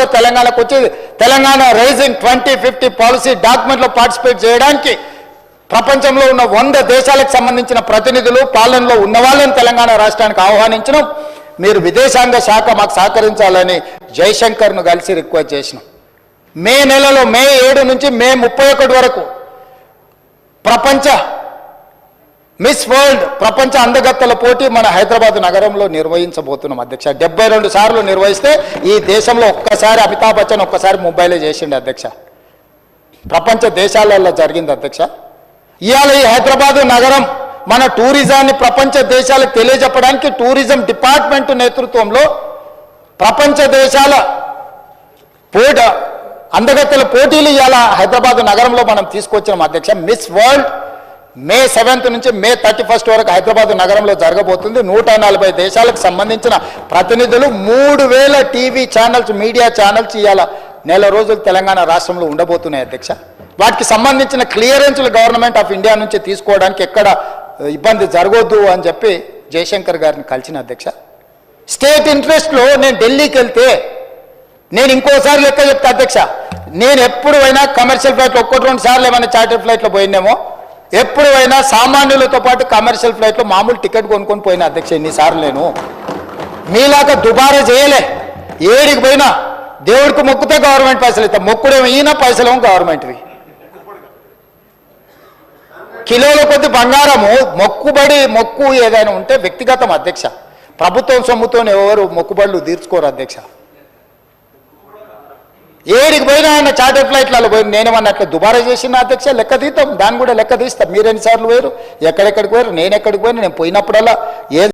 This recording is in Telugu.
సందర్భంగా తెలంగాణకు వచ్చి తెలంగాణ రైజింగ్ 2050 పాలసీ డాక్యుమెంట్లో పార్టిసిపేట్ చేయడానికి ప్రపంచంలో ఉన్న 100 దేశాలకు సంబంధించిన ప్రతినిధులు పాలనలో ఉన్న వాళ్ళని తెలంగాణ రాష్ట్రానికి ఆహ్వానించడం. మీరు విదేశాంగ శాఖ మాకు సహకరించాలని జైశంకర్ను కలిసి రిక్వెస్ట్ చేసినాం. మే నెలలో మే 7 నుంచి మే 31 వరకు ప్రపంచ మిస్ వరల్డ్ ప్రపంచ అందగత్తెల పోటీ మన హైదరాబాద్ నగరంలో నిర్వహించబోతున్నాం అధ్యక్ష. 72 సార్లు నిర్వహిస్తే ఈ దేశంలో ఒక్కసారి అమితాబ్ బచ్చన్ ఒక్కసారి ముంబైలో చేసిండు అధ్యక్ష. ప్రపంచ దేశాలలో జరిగింది అధ్యక్ష. ఇవాళ ఈ హైదరాబాద్ నగరం మన టూరిజాన్ని ప్రపంచ దేశాలకు తెలియజెప్పడానికి టూరిజం డిపార్ట్మెంట్ నేతృత్వంలో ప్రపంచ దేశాల అందగత్తెల పోటీలు ఇవాళ హైదరాబాద్ నగరంలో మనం తీసుకొచ్చినాం అధ్యక్ష. మిస్ వరల్డ్ మే 7 నుంచి మే 31 వరకు హైదరాబాద్ నగరంలో జరగబోతుంది. 140 దేశాలకు సంబంధించిన ప్రతినిధులు 3000 టీవీ ఛానల్స్ మీడియా ఛానల్స్ ఇవాళ నెల రోజులు తెలంగాణ రాష్ట్రంలో ఉండబోతున్నాయి అధ్యక్ష. వాటికి సంబంధించిన క్లియరెన్స్లు గవర్నమెంట్ ఆఫ్ ఇండియా నుంచి తీసుకోవడానికి ఎక్కడ ఇబ్బంది జరగొద్దు అని చెప్పి జయశంకర్ గారిని కలిసిన అధ్యక్ష. స్టేట్ ఇంట్రెస్ట్లో నేను ఢిల్లీకి వెళ్తే నేను ఇంకోసారి లెక్క చెప్తా అధ్యక్ష. నేను ఎప్పుడు అయినా కమర్షియల్ ఫ్లైట్లో 1-2 సార్లు ఏమైనా చార్టర్ ఫ్లైట్లో పోయినేమో, ఎప్పుడు అయినా సామాన్యులతో పాటు కమర్షియల్ ఫ్లైట్లో మామూలు టికెట్ కొనుక్కొని పోయినా అధ్యక్ష. ఎన్నిసార్లు నేను మీలాగా దుబారా చేయలే. ఏడికి పోయినా దేవుడికి మొక్కుతే గవర్నమెంట్ పైసలు ఇస్తాం, మొక్కుడేమో ఈయన పైసలేమో గవర్నమెంట్వి. కిలోల కొద్ది బంగారము మొక్కు ఏదైనా ఉంటే వ్యక్తిగతం అధ్యక్ష. ప్రభుత్వం సొమ్ముతో ఎవరు మొక్కుబడులు తీర్చుకోరు అధ్యక్ష. ఏడికి పోయినా ఆయన చార్టర్ ఫ్లైట్లలో పోయి నేనేమన్నా అట్లా దుబారా చేసిన అధ్యక్ష. లెక్క తీస్తాం, దాన్ని కూడా లెక్క తీస్తాం. మీరు ఎన్నిసార్లు పోయారు, ఎక్కడెక్కడికి పోయారు, నేను ఎక్కడికి పోయినా, నేను పోయినప్పుడల్లా ఏ